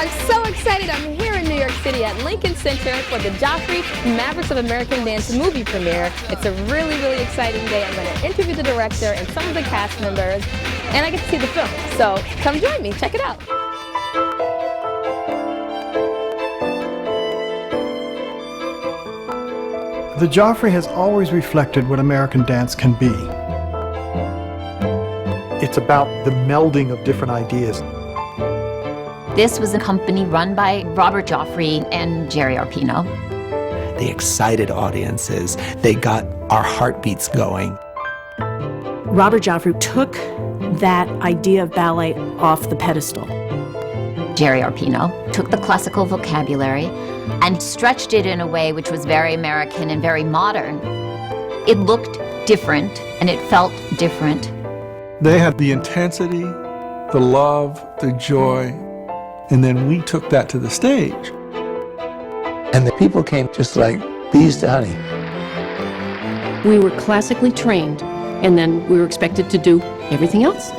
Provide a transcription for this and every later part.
I'm so excited. I'm here in New York City at Lincoln Center for the Joffrey Mavericks of American Dance movie premiere. It's a really, really exciting day. I'm going to interview the director and some of the cast members, and I get to see the film. So come join me. Check it out. The Joffrey has always reflected what American dance can be. It's about the melding of different ideas. This was a company run by Robert Joffrey and Jerry Arpino. They excited audiences. They got our heartbeats going. Robert Joffrey took that idea of ballet off the pedestal. Jerry Arpino took the classical vocabulary and stretched it in a way which was very American and very modern. It looked different and it felt different. They had the intensity, the love, the joy, and then we took that to the stage. And the people came just like bees to honey. We were classically trained, and then we were expected to do everything else.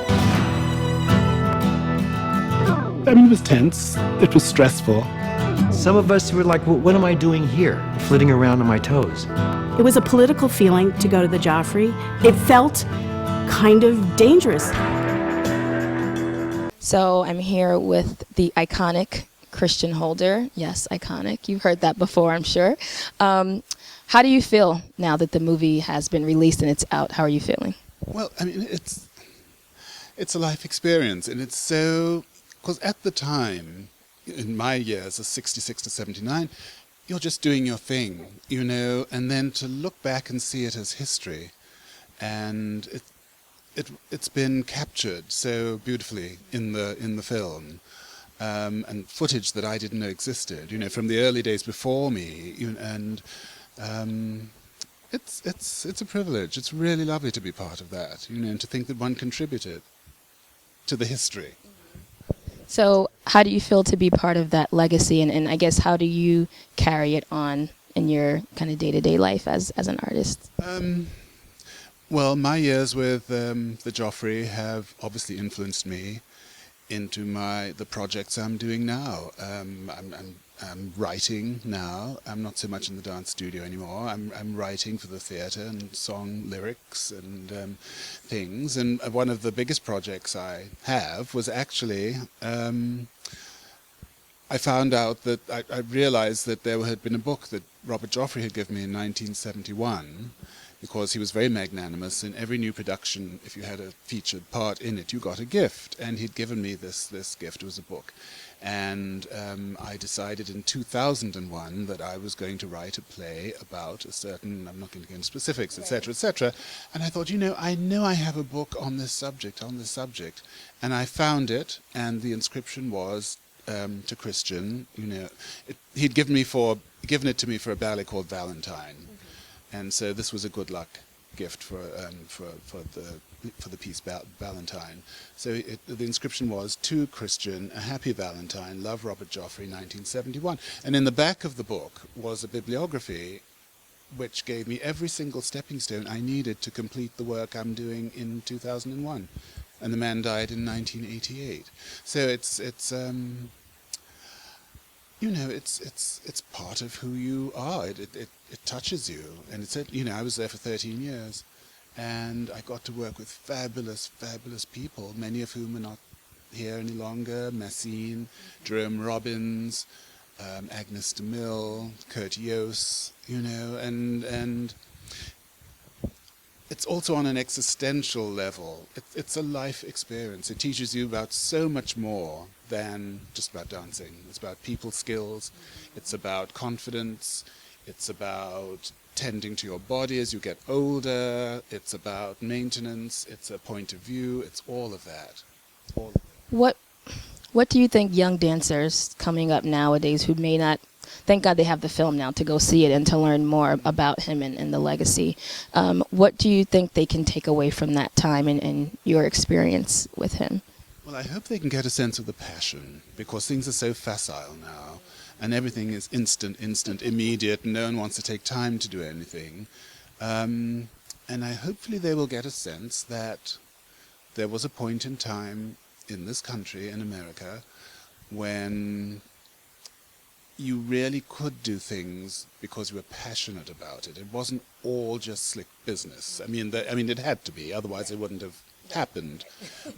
I mean, it was tense. It was stressful. Some of us were like, well, what am I doing here? Flitting around on my toes. It was a political feeling to go to the Joffrey. It felt kind of dangerous. So I'm here with the iconic Christian Holder. Yes, iconic. You've heard that before, I'm sure. How do you feel now that the movie has been released and it's out? How are you feeling? Well, I mean, it's a life experience, and it's so, because at the time, in my years of 66 to 79, you're just doing your thing, you know, and then to look back and see it as history, and it's been captured so beautifully in the film, and footage that I didn't know existed, you know, from the early days before me, and it's a privilege. It's really lovely to be part of that, you know, and to think that one contributed to the history. So how do you feel to be part of that legacy, and I guess how do you carry it on in your kind of day-to-day life as an artist? Well, my years with the Joffrey have obviously influenced me into the projects I'm doing now. I'm writing now. I'm not so much in the dance studio anymore. I'm writing for the theatre and song lyrics and things. And one of the biggest projects I have was actually, I found out that I realized that there had been a book that Robert Joffrey had given me in 1971, because he was very magnanimous. In every new production, if you had a featured part in it, you got a gift. And he'd given me this gift. It was a book. And I decided in 2001 that I was going to write a play about a certain, I'm not going to go into specifics, etc., etc. And I thought, I know I have a book on this subject. And I found it, and the inscription was to Christian. He'd given it to me for a ballet called Valentine. And so this was a good luck gift for the piece Valentine. So the inscription was, to Christian, a happy Valentine, love Robert Joffrey, 1971. And in the back of the book was a bibliography which gave me every single stepping stone I needed to complete the work I'm doing in 2001. And the man died in 1988. So it's part of who you are. It touches you, and I was there for 13 years, and I got to work with fabulous, fabulous people, many of whom are not here any longer. Massine, Jerome Robbins, Agnes DeMille, Kurt Yost, and it's also on an existential level. It's a life experience. It teaches you about so much more than just about dancing. It's about people skills. It's about confidence. It's about tending to your body as you get older. It's about maintenance. It's a point of view. It's all of that. What do you think young dancers coming up nowadays who may not, thank God they have the film now to go see it and to learn more about him and the legacy, what do you think they can take away from that time and your experience with him? Well, I hope they can get a sense of the passion, because things are so facile now, and everything is instant, immediate, and no one wants to take time to do anything. And hopefully they will get a sense that there was a point in time in this country, in America, when you really could do things because you were passionate about it. It wasn't all just slick business. I mean, it had to be, otherwise it wouldn't have happened.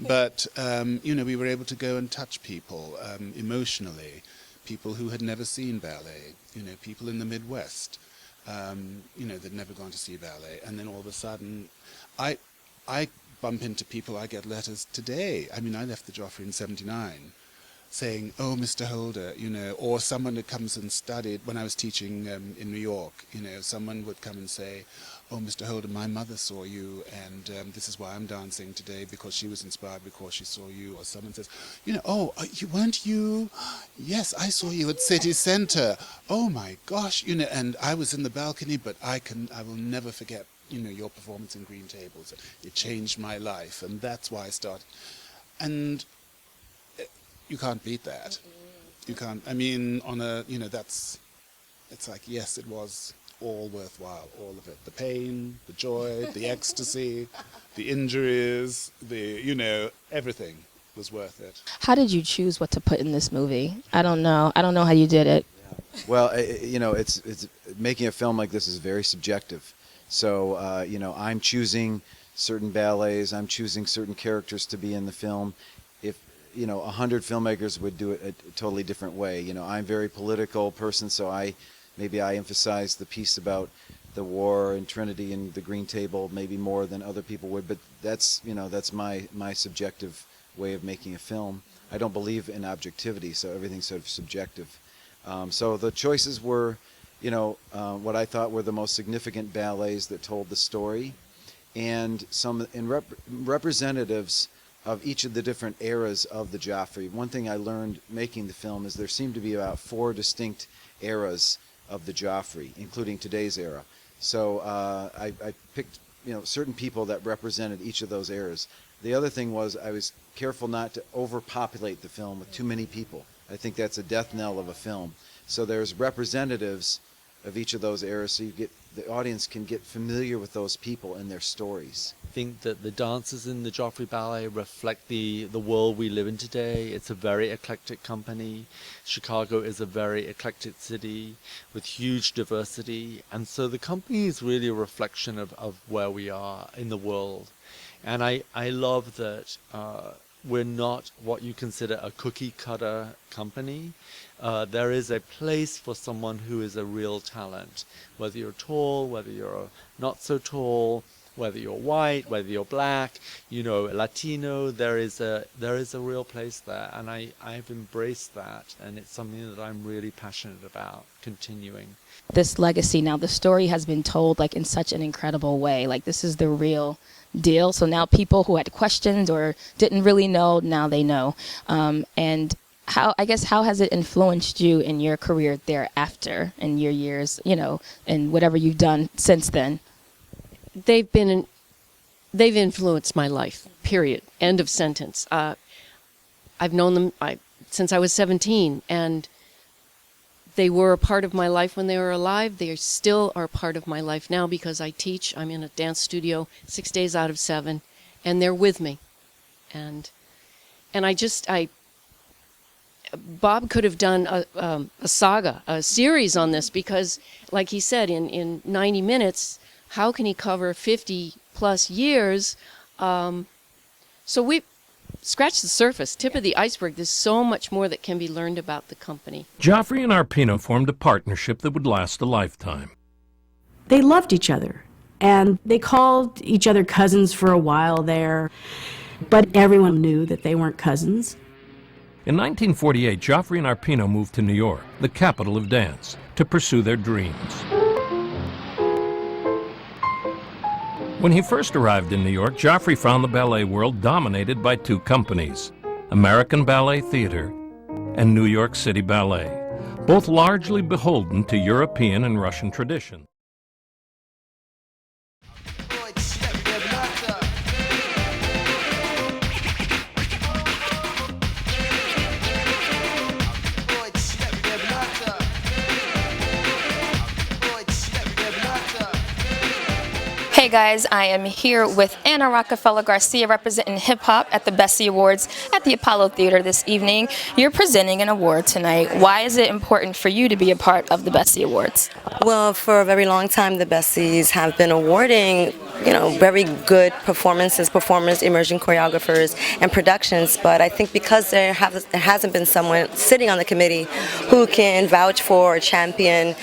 But, we were able to go and touch people emotionally, people who had never seen ballet, people in the Midwest, they'd never gone to see ballet. And then all of a sudden, I bump into people, I get letters today. I mean, I left the Joffrey in '79, saying, "Oh, Mr. Holder," or someone that comes and studied when I was teaching in New York. Someone would come and say, "Oh, Mr. Holder, my mother saw you, and this is why I'm dancing today, because she was inspired because she saw you." Or someone says, "Oh, weren't you? Yes, I saw you at City Center. Oh my gosh, and I was in the balcony, but I will never forget, your performance in Green Tables. It changed my life, and that's why I started." And you can't beat that. You can't. I mean, it's like, yes, it was all worthwhile, all of it. The pain, the joy, the ecstasy, the injuries, everything was worth it. How did you choose what to put in this movie? I don't know how you did it. Well, it's making a film like this is very subjective. So, I'm choosing certain ballets, I'm choosing certain characters to be in the film. If 100 filmmakers would do it a totally different way. I'm a very political person, so I emphasize the piece about the war and Trinity and the Green Table maybe more than other people would. But that's my subjective way of making a film. I don't believe in objectivity, so everything's sort of subjective. So the choices were, what I thought were the most significant ballets that told the story, and some representatives of each of the different eras of the Joffrey. One thing I learned making the film is there seemed to be about 4 distinct eras of the Joffrey, including today's era. So I picked certain people that represented each of those eras. The other thing was I was careful not to overpopulate the film with too many people. I think that's a death knell of a film. So there's representatives of each of those eras, so the audience can get familiar with those people and their stories. I think that the dancers in the Joffrey Ballet reflect the world we live in today. It's a very eclectic company. Chicago is a very eclectic city with huge diversity. And so the company is really a reflection of where we are in the world. And I love that we're not what you consider a cookie cutter company. There is a place for someone who is a real talent, whether you're tall, whether you're not so tall, whether you're white, whether you're black, Latino. There is a real place there, and I've embraced that, and it's something that I'm really passionate about continuing. This legacy now, the story has been told like in such an incredible way. Like this is the real deal. So now people who had questions or didn't really know, now they know. And how has it influenced you in your career thereafter, in your years, and whatever you've done since then? They've influenced my life, period. End of sentence. I've known them since I was 17, and they were a part of my life when they were alive. They still are part of my life now because I teach. I'm in a dance studio 6 days out of 7, and they're with me. And Bob could have done a saga, a series on this because, like he said, in 90 minutes, how can he cover 50 plus years? So we scratched the surface, tip of the iceberg. There's so much more that can be learned about the company. Joffrey and Arpino formed a partnership that would last a lifetime. They loved each other, and they called each other cousins for a while there, but everyone knew that they weren't cousins. In 1948, Joffrey and Arpino moved to New York, the capital of dance, to pursue their dreams. When he first arrived in New York, Joffrey found the ballet world dominated by 2 companies, American Ballet Theater and New York City Ballet, both largely beholden to European and Russian tradition. Hey Hey guys, I am here with Anna Rockefeller Garcia representing hip hop at the Bessie Awards at the Apollo Theater this evening. You're presenting an award tonight. Why is it important for you to be a part of the Bessie Awards? Well, for a very long time, the Bessies have been awarding, very good performers, emerging choreographers, and productions. But I think because there hasn't been someone sitting on the committee who can vouch for or champion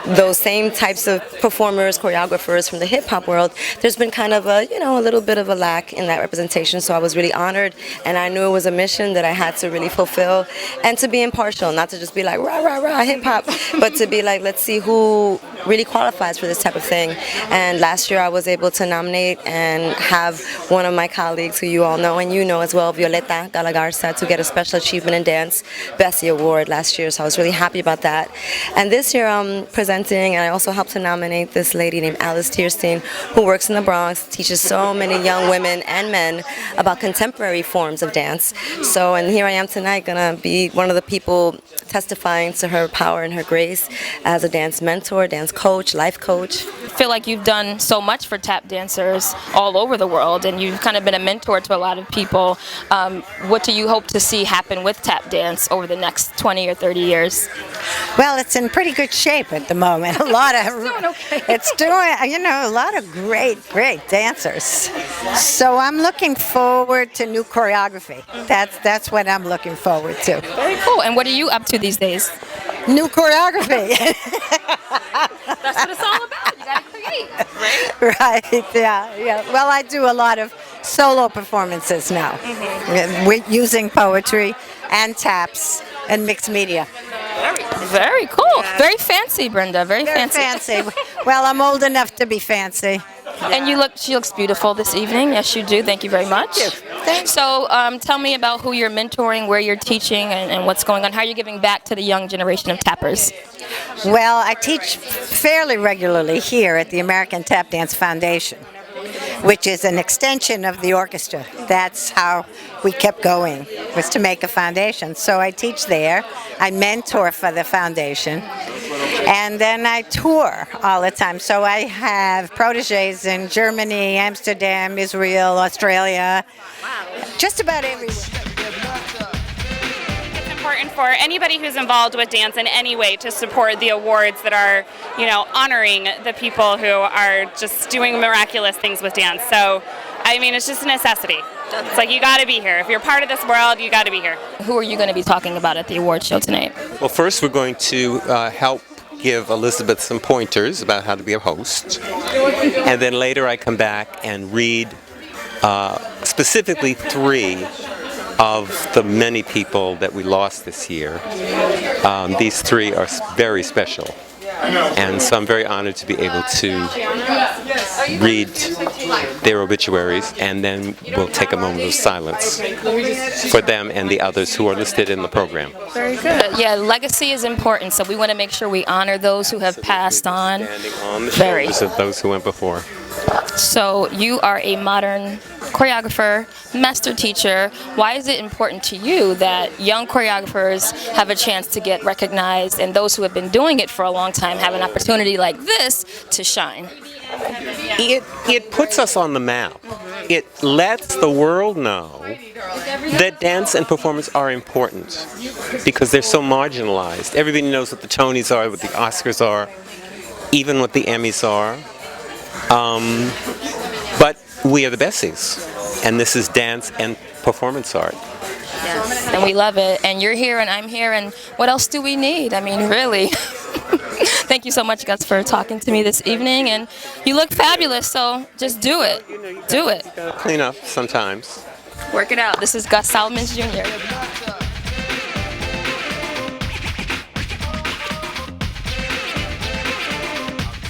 those same types of performers, choreographers from the hip hop world, there's been kind of a little bit of a lack in that representation. So I was really honored, and I knew it was a mission that I had to really fulfill, and to be impartial, not to just be like rah rah rah hip hop, but to be like, let's see who really qualifies for this type of thing. And last year I was able to nominate and have one of my colleagues who you all know and you know as well, Violeta Galagarza, to get a Special Achievement in Dance Bessie Award last year. So I was really happy about that. And this year I'm presenting, and I also helped to nominate this lady named Alice Tierstein, who works in the Bronx, teaches so many young women and men about contemporary forms of dance. So, and here I am tonight, gonna be one of the people testifying to her power and her grace as a dance mentor, dance coach, life coach. I feel like you've done so much for tap dancers all over the world, and you've kind of been a mentor to a lot of people. What do you hope to see happen with tap dance over the next 20 or 30 years? Well, it's in pretty good shape at the moment. It's doing a lot of great dancers. So I'm looking forward to new choreography. That's what I'm looking forward to. Very cool. And what are you up to these days? New choreography. That's what it's all about. You gotta create, right? Right, yeah. Well, I do a lot of solo performances now, using poetry and taps and mixed media. Very cool. Very fancy, Brenda. Very fancy. Well, I'm old enough to be fancy. And she looks beautiful this evening. Yes, you do. Thank you very much. Thank you. So tell me about who you're mentoring, where you're teaching, and what's going on. How are you giving back to the young generation of tappers? Well, I teach fairly regularly here at the American Tap Dance Foundation, which is an extension of the orchestra. That's how we kept going, was to make a foundation. So I teach there, I mentor for the foundation, and then I tour all the time. So I have proteges in Germany, Amsterdam, Israel, Australia, just about everywhere. Important for anybody who's involved with dance in any way to support the awards that are, honoring the people who are just doing miraculous things with dance. So, it's just a necessity. It's like you got to be here. If you're part of this world, you got to be here. Who are you going to be talking about at the award show tonight? Well, first we're going to help give Elizabeth some pointers about how to be a host. And then later I come back and read specifically 3 of the many people that we lost this year. These 3 are very special, and so I'm very honored to be able to read their obituaries, and then we'll take a moment of silence for them and the others who are listed in the program. Very good. Yeah, legacy is important, so we want to make sure we honor those who have passed on. Standing on the shoulders of those who went before. So you are a modern choreographer, master teacher. Why is it important to you that young choreographers have a chance to get recognized, and those who have been doing it for a long time have an opportunity like this to shine? It puts us on the map. It lets the world know that dance and performance are important because they're so marginalized. Everybody knows what the Tonys are, what the Oscars are, even what the Emmys are. But we are the Bessies, and this is dance and performance art. Yes, and we love it. And you're here, and I'm here, and what else do we need? Really. Thank you so much, Gus, for talking to me this evening, and you look fabulous, so just do it. Do it. You gotta clean up sometimes. Work it out. This is Gus Solomons Jr.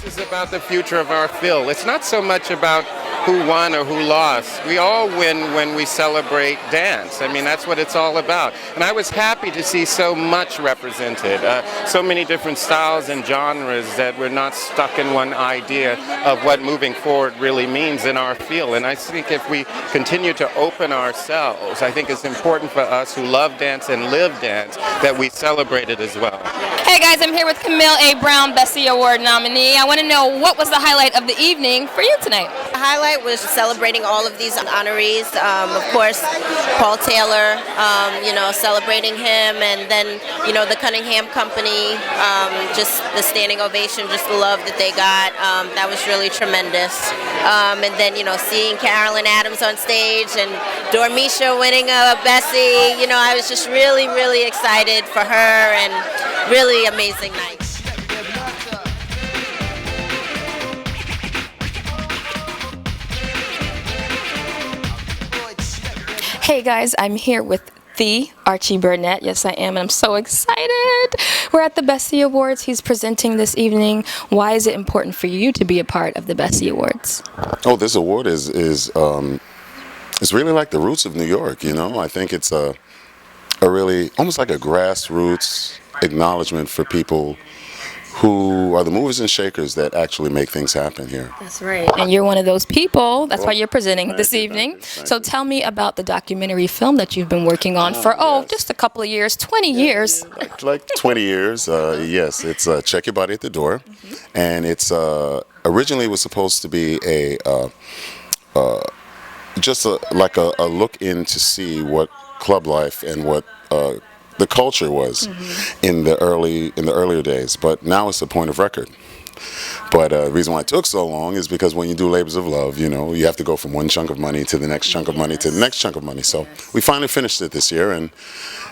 This is about the future of our field. It's not so much about who won or who lost. We all win when we celebrate dance. I mean, that's what it's all about. And I was happy to see so much represented, so many different styles and genres, that we're not stuck in one idea of what moving forward really means in our field. And I think if we continue to open ourselves, I think it's important for us who love dance and live dance that we celebrate it as well. Hey guys, I'm here with Camille A. Brown, Bessie Award nominee. I want to know, what was the highlight of the evening for you tonight? The highlight was celebrating all of these honorees. Of course, Paul Taylor, celebrating him, and then, the Cunningham Company, just the standing ovation, just the love that they got. That was really tremendous. And then, seeing Carolyn Adams on stage and Dormisha winning a Bessie, I was just really, really excited for her, and really amazing night. Hey guys, I'm here with the Archie Burnett. Yes, I am, and I'm so excited. We're at the Bessie Awards. He's presenting this evening. Why is it important for you to be a part of the Bessie Awards? Oh, this award is it's really like the roots of New York. I think it's a really almost like a grassroots acknowledgement for people who are the movers and shakers that actually make things happen here. That's right. And you're one of those people. That's why you're presenting this evening. So tell me about the documentary film that you've been working on for, just a couple of years, 20 years. Like 20 years, yes. It's Check Your Body at the Door. Mm-hmm. And it's originally was supposed to be just like a look in to see what club life and what the culture was in the earlier days, but now it's a point of record. But the reason why it took so long is because when you do labors of love, you have to go from one chunk of money to the next chunk of money to the next chunk of money. So we finally finished it this year,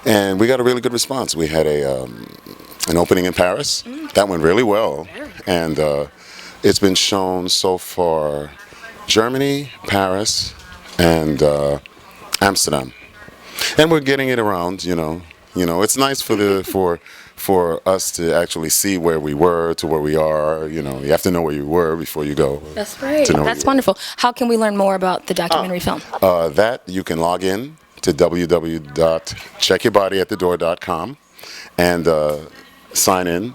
and we got a really good response. We had an opening in Paris that went really well, and it's been shown so far Germany, Paris, and Amsterdam, and we're getting it around. It's nice for us to actually see where we were to where we are. You have to know where you were before you go. That's right. That's wonderful. How can we learn more about the documentary film? That you can log in to www.checkyourbodyatthedoor.com and sign in,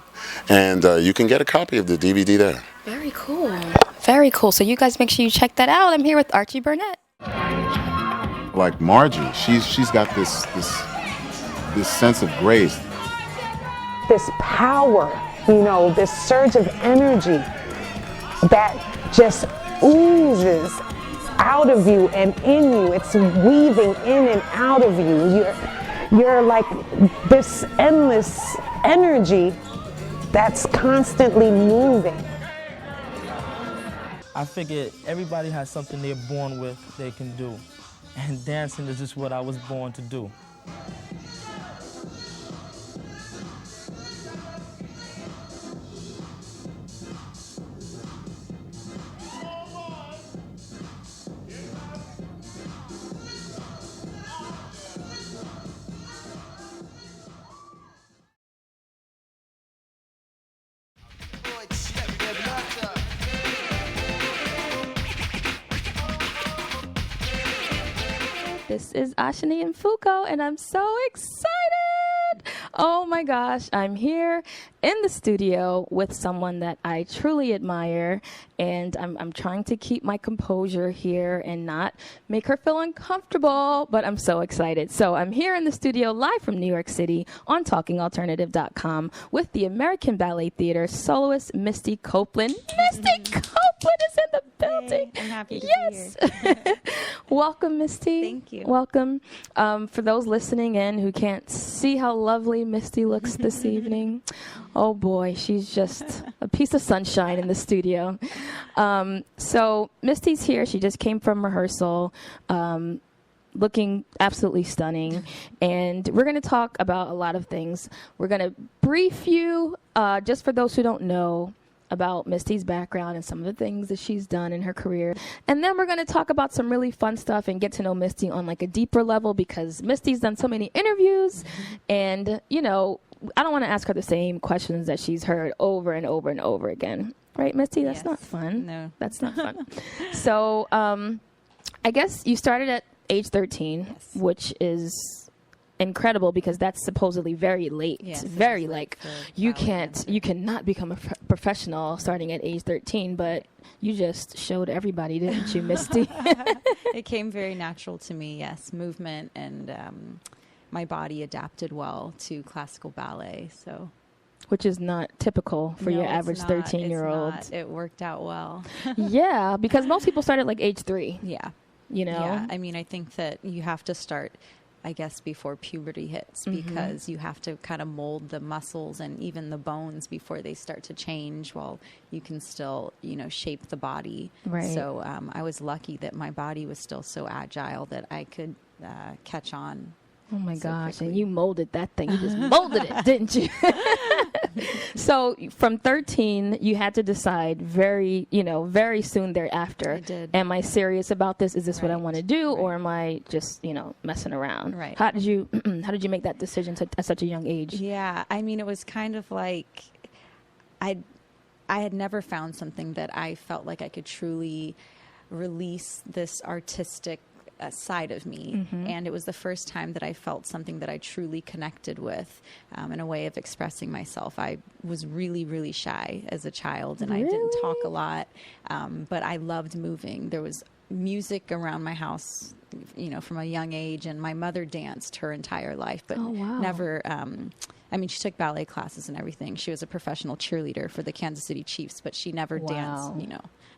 and you can get a copy of the DVD there. Very cool. Very cool. So you guys make sure you check that out. I'm here with Archie Burnett. Like Margie, she's got this sense of grace. This power, this surge of energy that just oozes out of you and in you. It's weaving in and out of you. You're like this endless energy that's constantly moving. I figured everybody has something they're born with they can do. And dancing is just what I was born to do. This is Ashani and Foucault, and I'm so excited. Oh my gosh, I'm here in the studio with someone that I truly admire, and I'm trying to keep my composure here and not make her feel uncomfortable, but I'm so excited. So I'm here in the studio live from New York City on TalkingAlternative.com with the American Ballet Theater soloist Misty Copeland. Misty Copeland is in the building. Hey, I'm happy to be here. Welcome, Misty. Thank you. Welcome. For those listening in who can't see how lovely Misty looks this evening, oh boy, she's just a piece of sunshine in the studio. So Misty's here. She just came from rehearsal, looking absolutely stunning. And we're going to talk about a lot of things. We're going to brief you, just for those who don't know, about Misty's background and some of the things that she's done in her career. And then we're going to talk about some really fun stuff and get to know Misty on like a deeper level, because Misty's done so many interviews, and I don't want to ask her the same questions that she's heard over and over and over again. Right, Misty? That's not fun. No. That's not fun. So I guess you started at age 13, which is incredible because that's supposedly very late. Yes, Very like you cannot become a professional starting at age 13, but you just showed everybody, didn't you, Misty? It came very natural to me, yes. Movement and my body adapted well to classical ballet, so. Which is not typical for your average 13-year-old. It worked out well. Yeah, because most people start at like age 3. Yeah. You know? Yeah, I mean, I think that you have to start, I guess, before puberty hits because you have to kind of mold the muscles and even the bones before they start to change while you can still, shape the body. Right. So I was lucky that my body was still so agile that I could catch on. Oh my gosh, and you molded that thing. You just molded it, didn't you? So from 13, you had to decide very soon thereafter. I did. Am I serious about this? Is this what I want to do? Or am I just, messing around? Right. How did you make that decision at such a young age? Yeah, I mean, it was kind of like I had never found something that I felt like I could truly release this artistic side of me, and it was the first time that I felt something that I truly connected with in a way of expressing myself. I was really, really shy as a child, and I didn't talk a lot, but I loved moving. There was music around my house, from a young age, and my mother danced her entire life, but never. I mean, she took ballet classes and everything. She was a professional cheerleader for the Kansas City Chiefs, but she never danced,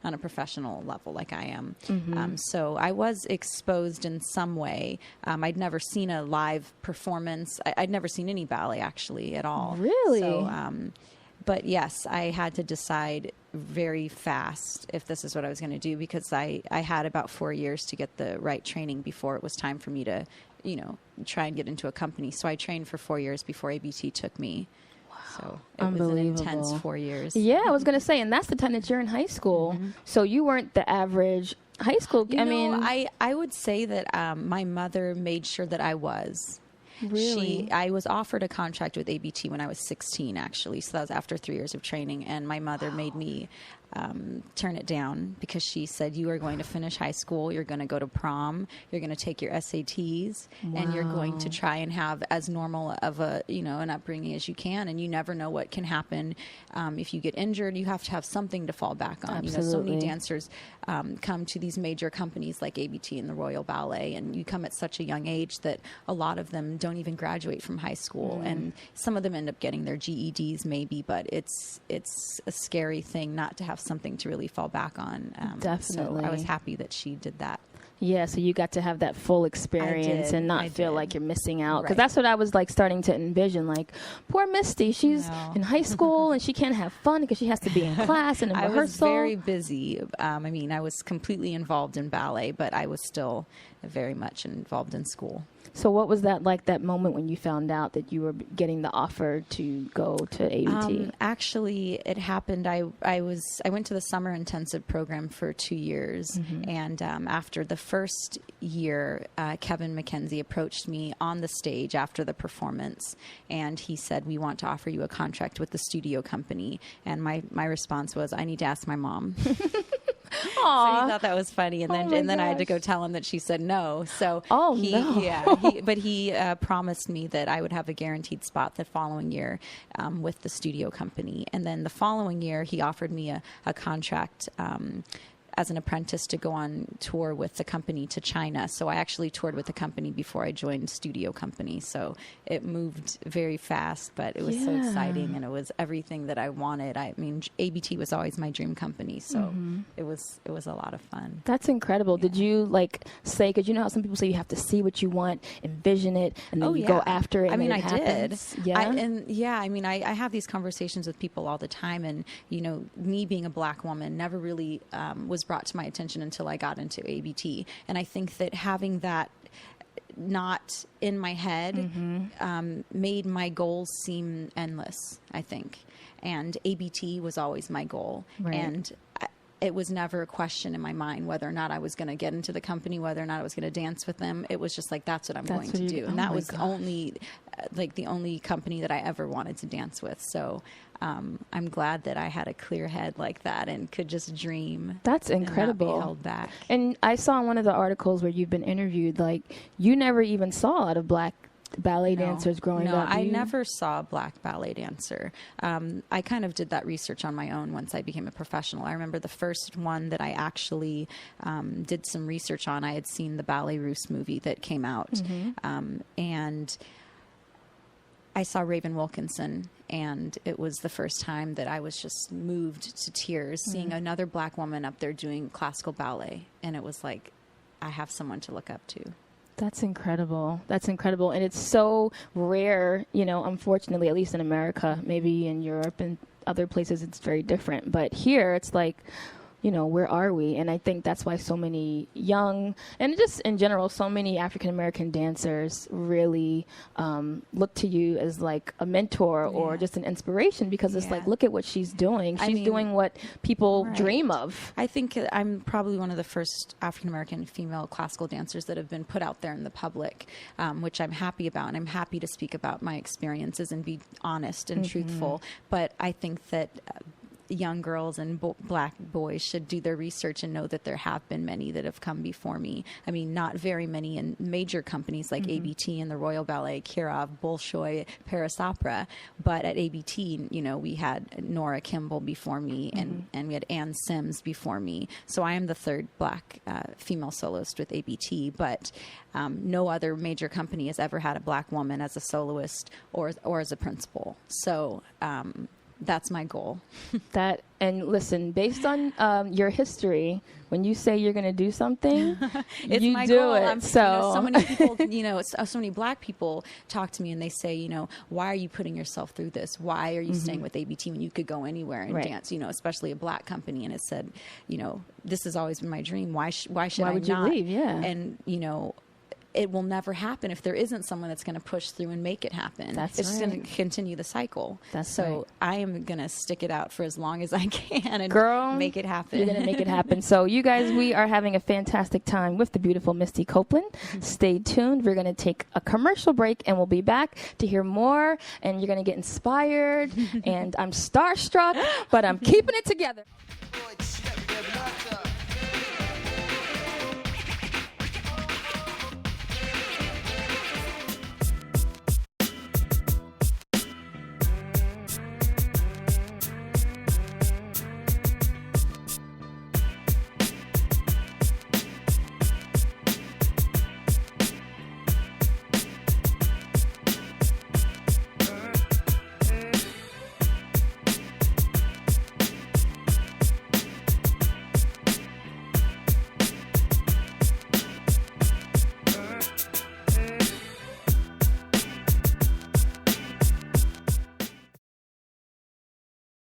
on a professional level like I am. So I was exposed in some way. I'd never seen a live performance. I'd never seen any ballet actually at all. Really? So, but yes, I had to decide very fast if this is what I was going to do because I had about 4 years to get the right training before it was time for me to, try and get into a company. So I trained for 4 years before ABT took me. So it was an intense 4 years. Yeah, I was going to say, and that's the time that you're in high school. So you weren't the average high school. I would say that my mother made sure that I was. Really? I was offered a contract with ABT when I was 16, actually. So that was after 3 years of training. And my mother made me turn it down because she said, you are going to finish high school, you're going to go to prom, you're going to take your SATs, and you're going to try and have as normal of a, an upbringing as you can. And you never know what can happen. If you get injured, you have to have something to fall back on. Absolutely. So many dancers come to these major companies like ABT and the Royal Ballet, and you come at such a young age that a lot of them don't even graduate from high school. And some of them end up getting their GEDs maybe, but it's a scary thing not to have something to really fall back on. Definitely. So I was happy that she did that. Yeah, so you got to have that full experience and not feel like you're missing out. Because Right. that's what I was like starting to envision. Like, poor Misty, she's in high school and she can't have fun because she has to be in class and in rehearsal. I was very busy. I mean, I was completely involved in ballet, but I was still very much involved in school. So what was that like, that moment when you found out that you were getting the offer to go to ABT? Actually, it happened. I went to the summer intensive program for 2 years, and after the first year, Kevin McKenzie approached me on the stage after the performance, and he said, "We want to offer you a contract with the studio company." And my response was, "I need to ask my mom." So he thought that was funny, and then I had to go tell him that she said no. So he promised me that I would have a guaranteed spot the following year with the studio company, and then the following year he offered me a contract as an apprentice to go on tour with the company to China. So I actually toured with the company before I joined studio company. So it moved very fast, but it was so exciting, and it was everything that I wanted. I mean, ABT was always my dream company, so it was a lot of fun. That's incredible. Did you like say, because you know how some people say you have to see what you want, envision it, and then you go after it, and I mean, then it happens? did. Yeah? I mean, I have these conversations with people all the time, and, you know, me being a black woman never really was brought to my attention until I got into ABT. And I think that having that not in my head made my goals seem endless, I think. And ABT was always my goal. Right. And it was never a question in my mind whether or not I was going to get into the company, whether or not I was going to dance with them. It was just like, that's what I'm going to do. And that was the only company that I ever wanted to dance with. So I'm glad that I had a clear head like that and could just dream. That's incredible. And not be held back. And I saw in one of the articles where you've been interviewed, like, you never even saw a lot of black ballet dancers growing up. I never saw a black ballet dancer. I kind of did that research on my own once I became a professional. I remember the first one that I actually did some research on. I had seen the Ballet Russe movie that came out, and I saw Raven Wilkinson, and it was the first time that I was just moved to tears seeing another black woman up there doing classical ballet, and it was like, I have someone to look up to. That's incredible. That's incredible. And it's so rare, you know, unfortunately, at least in America, maybe in Europe and other places it's very different. But here it's like, you know, where are we? And I think that's why so many young, and just in general, so many African-American dancers really look to you as like a mentor or just an inspiration, because it's like, look at what she's doing. She's doing what people dream of. I think I'm probably one of the first African-American female classical dancers that have been put out there in the public, which I'm happy about. And I'm happy to speak about my experiences and be honest and truthful. But I think that young girls and black boys should do their research and know that there have been many that have come before me. I mean, not very many in major companies like ABT and the Royal Ballet, Kirov, Bolshoi, Paris Opera, but at ABT, you know, we had Nora Kimball before me, and we had Ann Sims before me. So I am the third black female soloist with ABT, but no other major company has ever had a black woman as a soloist or as a principal. So that's my goal. And listen, based on your history, when you say you're going to do something, it's you my do goal. it. So many people, you know, so many black people talk to me and they say, you know, why are you putting yourself through this? Why are you staying with ABT when you could go anywhere and dance? You know, especially a black company. And it said, you know, this has always been my dream. Why should I would not? you leave? Yeah. And you know, it will never happen if there isn't someone that's going to push through and make it happen. It's just going to continue the cycle. I am going to stick it out for as long as I can and make it happen. You're going to make it happen. So you guys, we are having a fantastic time with the beautiful Misty Copeland. Stay tuned. We're going to take a commercial break and we'll be back to hear more, and you're going to get inspired. And I'm starstruck, but I'm keeping it together.